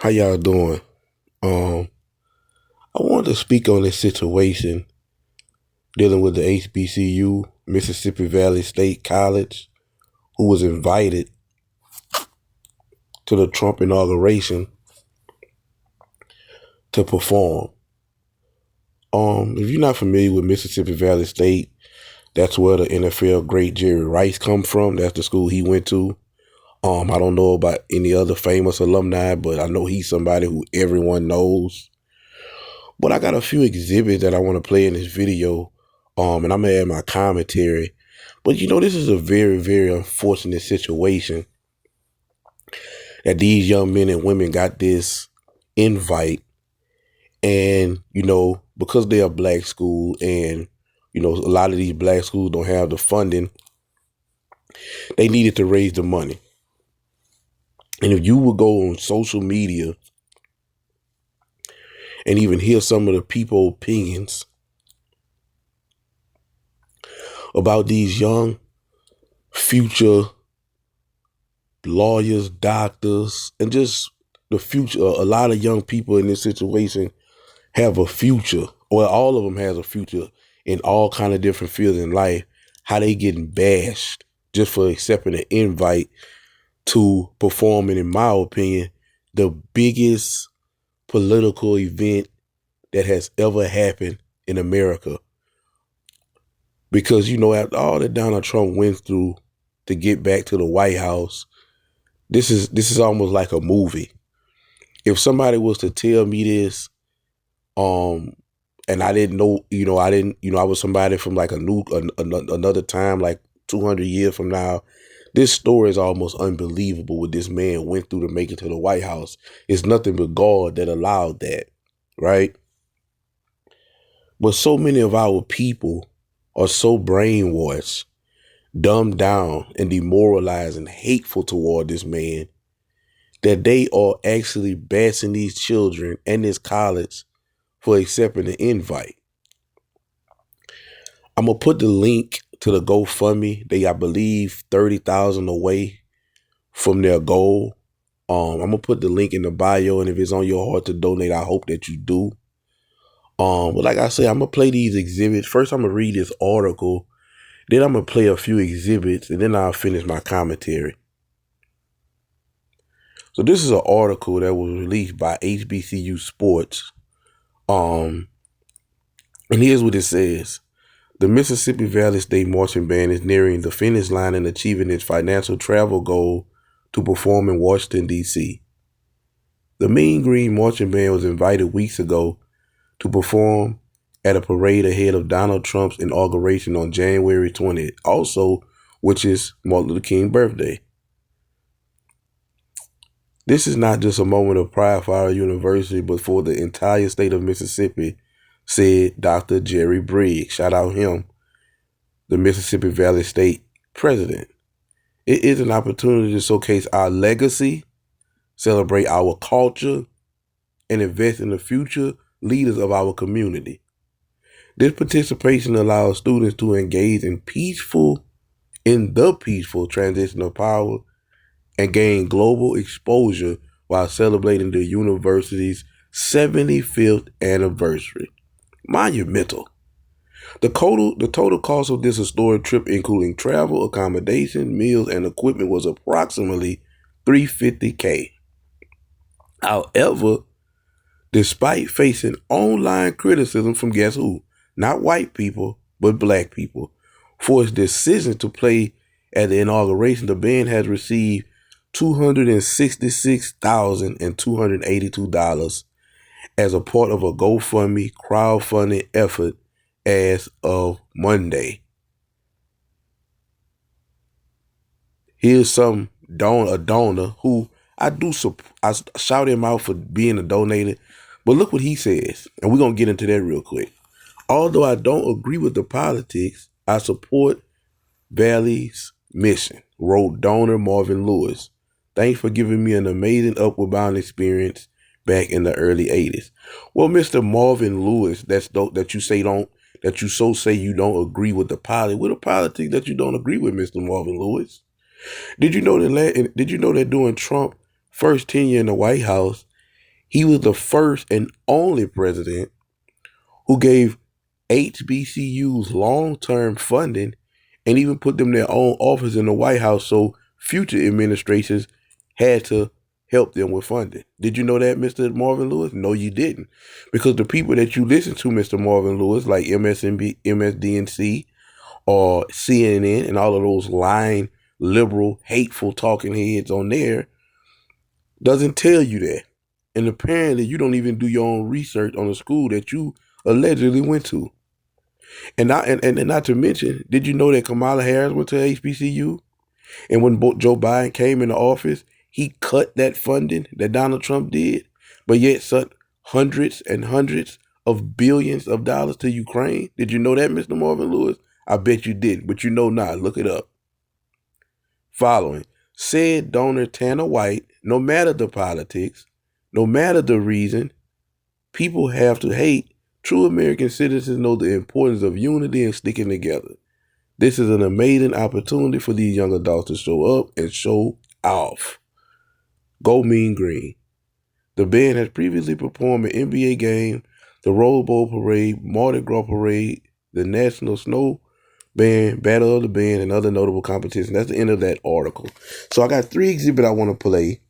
How y'all doing? I wanted to speak on this situation dealing with the HBCU, Mississippi Valley State College, who was invited to the Trump inauguration to perform. If you're not familiar with Mississippi Valley State, that's where the NFL great Jerry Rice come from. That's the school he went to. I don't know about any other famous alumni, but I know he's somebody who everyone knows. But I got a few exhibits that I want to play in this video, and I'm gonna add my commentary. But this is a very, very unfortunate situation that these young men and women got this invite, and because they're a black school, and a lot of these black schools don't have the funding, they needed to raise the money. And if you would go on social media and even hear some of the people opinions about these young future lawyers, doctors, and just the future, a lot of young people in this situation have a future, or all of them has a future in all kind of different fields in life. How they getting bashed just for accepting an invite to perform, and in my opinion, the biggest political event that has ever happened in America. Because after all that Donald Trump went through to get back to the White House, this is almost like a movie. If somebody was to tell me this, and I didn't know, I was somebody from like another time, like 200 years from now, this story is almost unbelievable what this man went through to make it to the White House. It's nothing but God that allowed that, right? But so many of our people are so brainwashed, dumbed down, and demoralized and hateful toward this man that they are actually bashing these children and this college for accepting the invite. I'm going to put the link to the GoFundMe. They, I believe, 30,000 away from their goal. I'm going to put the link in the bio, and if it's on your heart to donate, I hope that you do. But like I said, I'm going to play these exhibits. First, I'm going to read this article. Then I'm going to play a few exhibits, and then I'll finish my commentary. So this is an article that was released by HBCU Sports. And here's what it says. The Mississippi Valley State Marching Band is nearing the finish line and achieving its financial travel goal to perform in Washington, D.C. The Mean Green Marching Band was invited weeks ago to perform at a parade ahead of Donald Trump's inauguration on January 20th, also, which is Martin Luther King's birthday. This is not just a moment of pride for our university, but for the entire state of Mississippi, said Dr. Jerry Briggs. Shout out him, the Mississippi Valley State president. It is an opportunity to showcase our legacy, celebrate our culture, and invest in the future leaders of our community. This participation allows students to engage in the peaceful transition of power and gain global exposure while celebrating the university's 75th anniversary. Monumental. The total cost of this historic trip, including travel, accommodation, meals, and equipment, was approximately $350K. However, despite facing online criticism from guess who? Not white people, but black people, for its decision to play at the inauguration, the band has received $266,282 as a part of a GoFundMe crowdfunding effort as of Monday. Here's a donor who I shout him out for being a donator, but look what he says, and we're going to get into that real quick. Although I don't agree with the politics, I support Valley's mission, wrote donor Marvin Lewis. Thanks for giving me an amazing upward bound experience back in the early 80s. Well, Mr. Marvin Lewis, that you say you don't agree with the politics. What the politics that you don't agree with, Mr. Marvin Lewis? Did you know that during Trump's first tenure in the White House, He was the first and only president who gave HBCUs long-term funding and even put them their own office in the White House so future administrations had to help them with funding. Did you know that, Mr. Marvin Lewis? No, you didn't. Because the people that you listen to, Mr. Marvin Lewis, like MSDNC or CNN and all of those lying, liberal, hateful talking heads on there, doesn't tell you that. And apparently you don't even do your own research on the school that you allegedly went to. And not to mention, did you know that Kamala Harris went to HBCU? And when Joe Biden came into office, he cut that funding that Donald Trump did, but yet sent hundreds and hundreds of billions of dollars to Ukraine. Did you know that, Mr. Marvin Lewis? I bet you didn't, but you know now. Look it up. Following, said donor Tanner White, no matter the politics, no matter the reason, people have to hate. True American citizens know the importance of unity and sticking together. This is an amazing opportunity for these young adults to show up and show off. Go Mean Green. The band has previously performed an NBA game, the Rose Bowl Parade, Mardi Gras Parade, the National Snow Band, Battle of the Band, and other notable competitions. That's the end of that article. So I got 3 exhibits I want to play.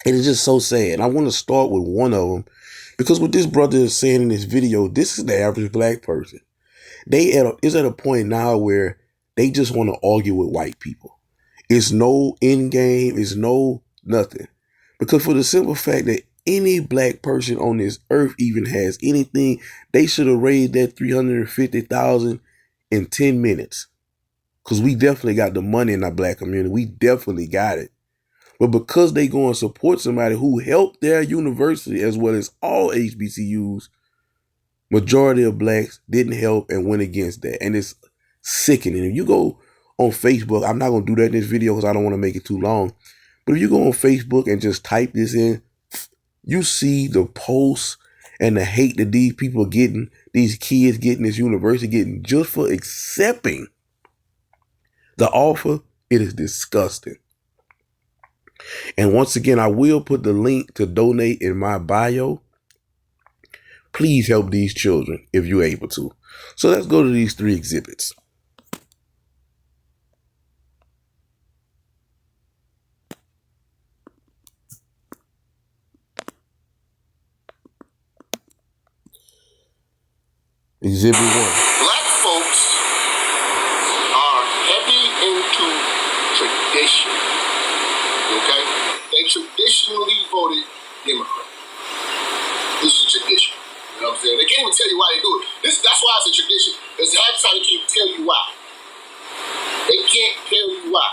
And it's just so sad. I want to start with one of them because what this brother is saying in this video, this is the average black person. It's at a point now where they just want to argue with white people. It's no end game. It's no nothing. Because for the simple fact that any black person on this earth even has anything, they should have raised that $350,000 in 10 minutes. Because we definitely got the money in our black community. We definitely got it. But because they go and support somebody who helped their university as well as all HBCUs, majority of blacks didn't help and went against that. And it's sickening. If you go on Facebook, I'm not going to do that in this video because I don't want to make it too long. But if you go on Facebook and just type this in, you see the posts and the hate that these people are getting, these kids getting, this university getting just for accepting the offer. It is disgusting. And once again, I will put the link to donate in my bio. Please help these children if you're able to. So let's go to these 3 exhibits. Exhibit 1. Black folks are heavy into tradition. Okay? They traditionally voted Democrat. This is a tradition. You know what I'm saying? They can't even tell you why they do it. That's why it's a tradition. Because half the time they can't tell you why. They can't tell you why.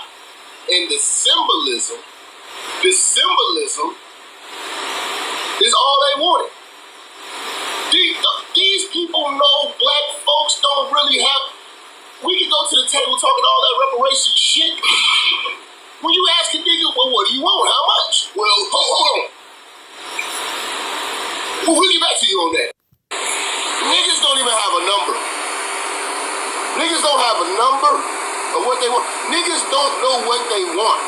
And the symbolism is all they wanted. These people know black folks don't really have. We can go to the table talking all that reparation shit. When you ask a nigga, well, what do you want? How much? Well, hold on. We'll get back to you on that. Niggas don't even have a number. Niggas don't have a number of what they want. Niggas don't know what they want.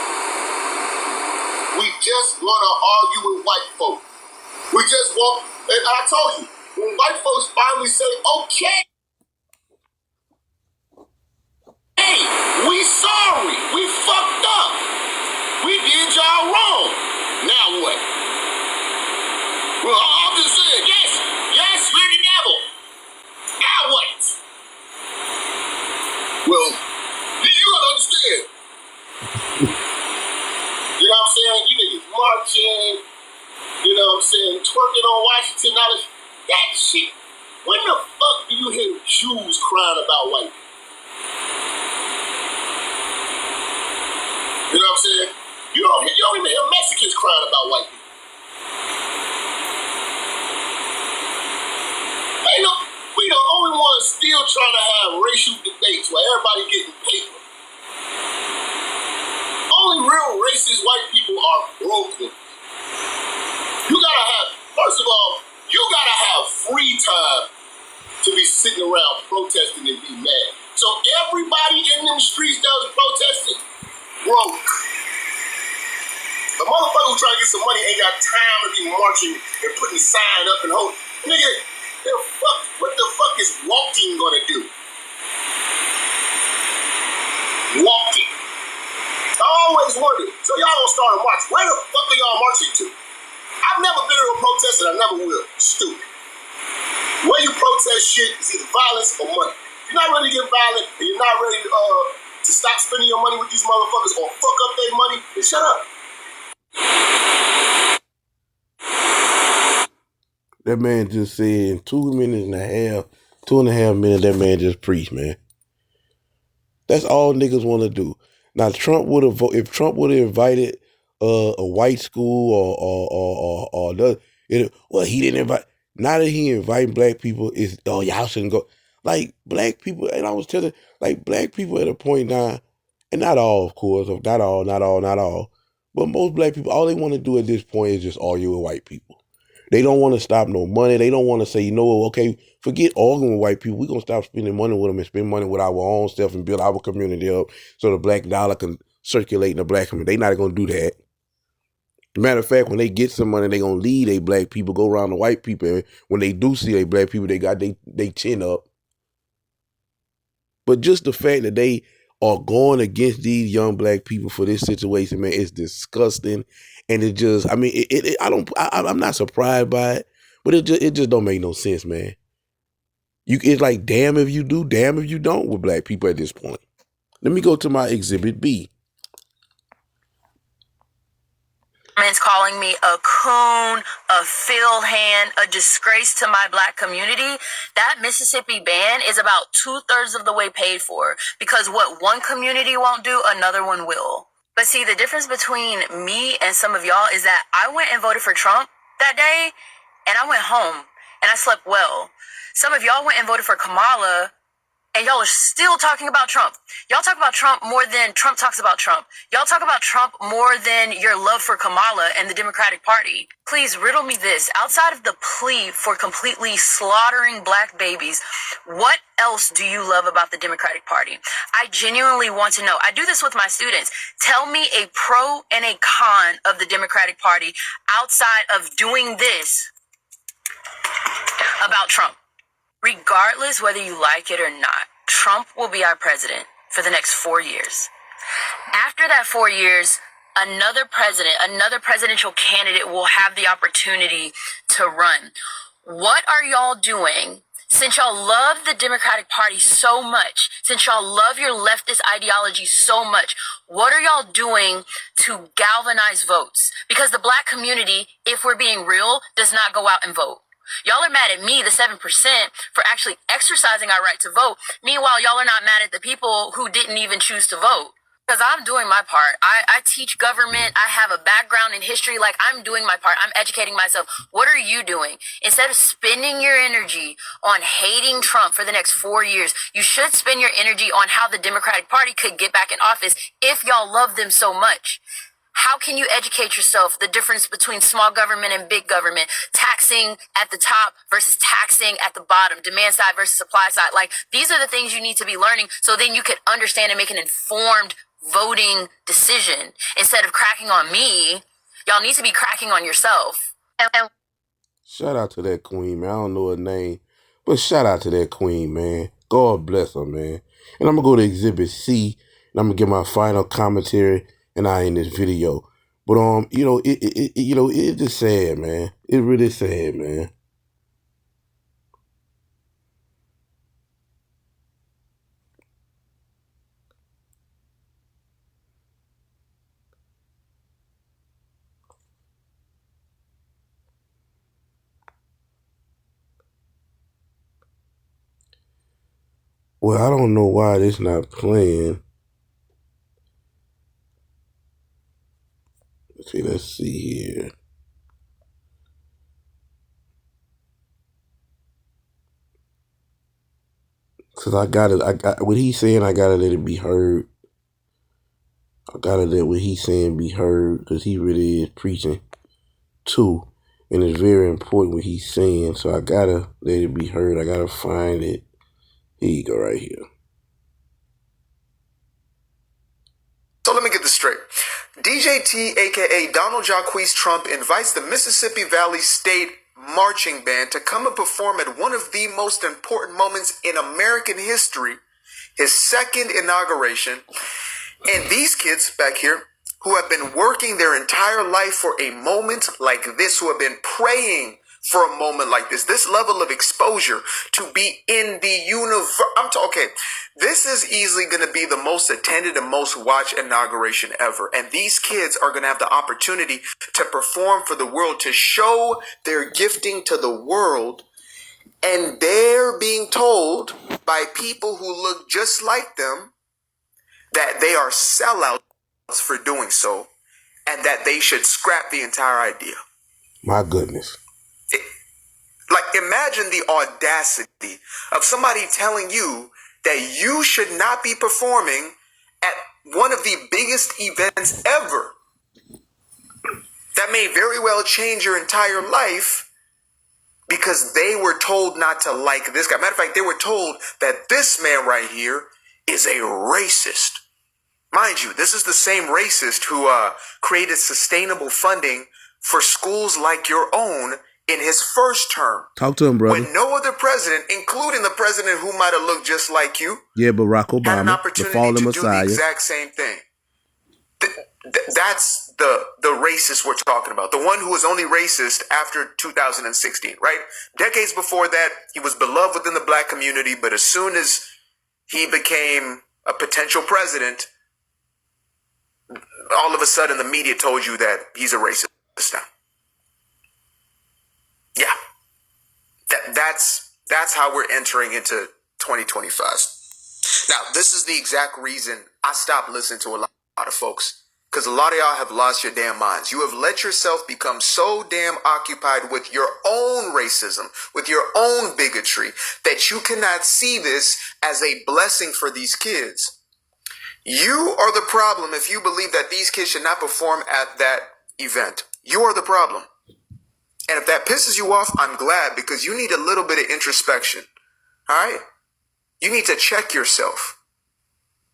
We just want to argue with white folk. We just want, and I told you, when white folks finally say, okay, hey, we sorry, we fucked up, we did y'all wrong, now what? Well, I'm just saying, yes, we're the devil, now what? Well, you gotta understand, you know what I'm saying, you niggas marching, you know what I'm saying, twerking on Washington, all this. That shit. When the fuck do you hear Jews crying about white people? You know what I'm saying? You don't even hear Mexicans crying about white people. We the only ones still trying to have racial debates where everybody getting paper. Only real racist white people are broken. You gotta have, first of all, you gotta have free time to be sitting around protesting and be mad. So everybody in them streets that was protesting broke. The motherfucker who trying to get some money ain't got time to be marching and putting sign up and hold. Nigga, what the fuck is walking gonna do? Walking. I always wondered. So y'all gonna start a march. Where the fuck are y'all marching to? I've never been to a protest and I never will. Stupid. Where you protest shit is either violence or money. If you're not ready to get violent and you're not ready to stop spending your money with these motherfuckers or fuck up their money, then shut up. That man just said in 2.5 minutes, that man just preached, man. That's all niggas want to do. Now, Trump would have if Trump would have invited a white school or well, he didn't invite. Now that he inviting black people, is y'all shouldn't go. Like black people, and I was telling like black people at a point now, and not all, of course, not all, but most black people, all they want to do at this point is just argue with white people. They don't want to stop no money. They don't want to say, okay, forget arguing with white people. We're going to stop spending money with them and spend money with our own stuff and build our community up so the black dollar can circulate in the black community. They're not going to do that. Matter of fact, when they get some money, they're going to lead they black people, go around the white people. And when they do see they black people, they got they chin up. But just the fact that they are going against these young black people for this situation, man, it's disgusting. And it just, I mean, I'm not surprised by it, but it just don't make no sense, man. It's like, damn if you do, damn if you don't with black people at this point. Let me go to my Exhibit B. Calling me a coon, a field hand, a disgrace to my black community. That Mississippi ban is about 2/3 of the way paid for, because what one community won't do, another one will. But see, the difference between me and some of y'all is that I went and voted for Trump that day, and I went home, and I slept well. Some of y'all went and voted for Kamala, and y'all are still talking about Trump. Y'all talk about Trump more than Trump talks about Trump. Y'all talk about Trump more than your love for Kamala and the Democratic Party. Please riddle me this. Outside of the plea for completely slaughtering black babies, what else do you love about the Democratic Party? I genuinely want to know. I do this with my students. Tell me a pro and a con of the Democratic Party outside of doing this about Trump. Regardless whether you like it or not, Trump will be our president for the next 4 years. After that 4 years, another presidential candidate will have the opportunity to run. What are y'all doing? Since y'all love the Democratic Party so much, since y'all love your leftist ideology so much, what are y'all doing to galvanize votes? Because the black community, if we're being real, does not go out and vote. Y'all are mad at me, the 7%, for actually exercising our right to vote. Meanwhile, y'all are not mad at the people who didn't even choose to vote. Because I'm doing my part. I teach government. I have a background in history. Like, I'm doing my part. I'm educating myself. What are you doing? Instead of spending your energy on hating Trump for the next 4 years, you should spend your energy on how the Democratic Party could get back in office if y'all love them so much. How can you educate yourself the difference between small government and big government, taxing at the top versus taxing at the bottom, demand side versus supply side? Like, these are the things you need to be learning so then you can understand and make an informed voting decision. Instead of cracking on me, y'all need to be cracking on yourself. Shout out to that queen, man. I don't know her name, but shout out to that queen, man. God bless her, man. And I'm going to go to Exhibit C, and I'm going to give my final commentary and I in this video. But it's just sad, man. It's really sad, man. Well, I don't know why this not playing. Let's see here. Cause I got what he's saying. I gotta let it be heard. I gotta let what he's saying be heard, cause he really is preaching too, and it's very important what he's saying. So I gotta let it be heard. I gotta find it. Here you go, right here. So let me get this straight. DJT, aka Donald Jacquees Trump, invites the Mississippi Valley State Marching Band to come and perform at one of the most important moments in American history, his second inauguration. And these kids back here, who have been working their entire life for a moment like this, who have been praying for a moment like this level of exposure to be in the universe. Okay, this is easily going to be the most attended and most watched inauguration ever. And these kids are going to have the opportunity to perform for the world, to show their gifting to the world. And they're being told by people who look just like them that they are sellouts for doing so, and that they should scrap the entire idea. My goodness. Like, imagine the audacity of somebody telling you that you should not be performing at one of the biggest events ever. That may very well change your entire life because they were told not to like this guy. Matter of fact, they were told that this man right here is a racist. Mind you, this is the same racist who created sustainable funding for schools like your own in his first term. Talk to him, brother. When no other president, including the president who might have looked just like you, yeah, Barack Obama, had an opportunity to do the exact same thing. That's the racist we're talking about. The one who was only racist after 2016, right? Decades before that, he was beloved within the black community, but as soon as he became a potential president, all of a sudden the media told you that he's a racist now. Yeah. That's how we're entering into 2025. Now, this is the exact reason I stopped listening to a lot of folks. Because a lot of y'all have lost your damn minds. You have let yourself become so damn occupied with your own racism, with your own bigotry, that you cannot see this as a blessing for these kids. You are the problem if you believe that these kids should not perform at that event. You are the problem. And if that pisses you off, I'm glad, because you need a little bit of introspection. All right? You need to check yourself.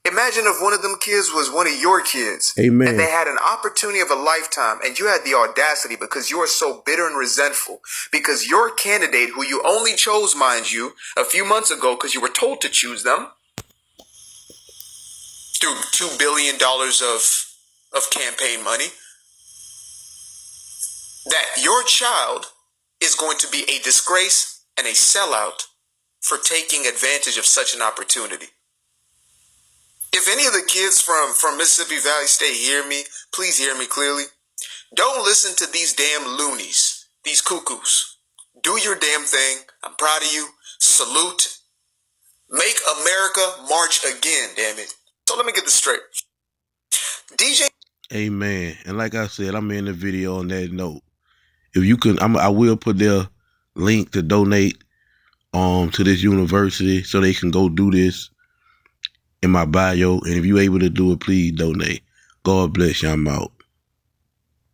Imagine if one of them kids was one of your kids. Amen. And they had an opportunity of a lifetime, and you had the audacity, because you are so bitter and resentful, because your candidate, who you only chose, mind you, a few months ago because you were told to choose them, through $2 billion of campaign money, that your child is going to be a disgrace and a sellout for taking advantage of such an opportunity. If any of the kids from Mississippi Valley State hear me, please hear me clearly. Don't listen to these damn loonies, these cuckoos. Do your damn thing. I'm proud of you. Salute. Make America march again, damn it. So let me get this straight. DJ. Amen. And like I said, I'm in the video on that note. If you can, I will put their link to donate to this university so they can go do this in my bio. And if you're able to do it, please donate. God bless you. I'm out.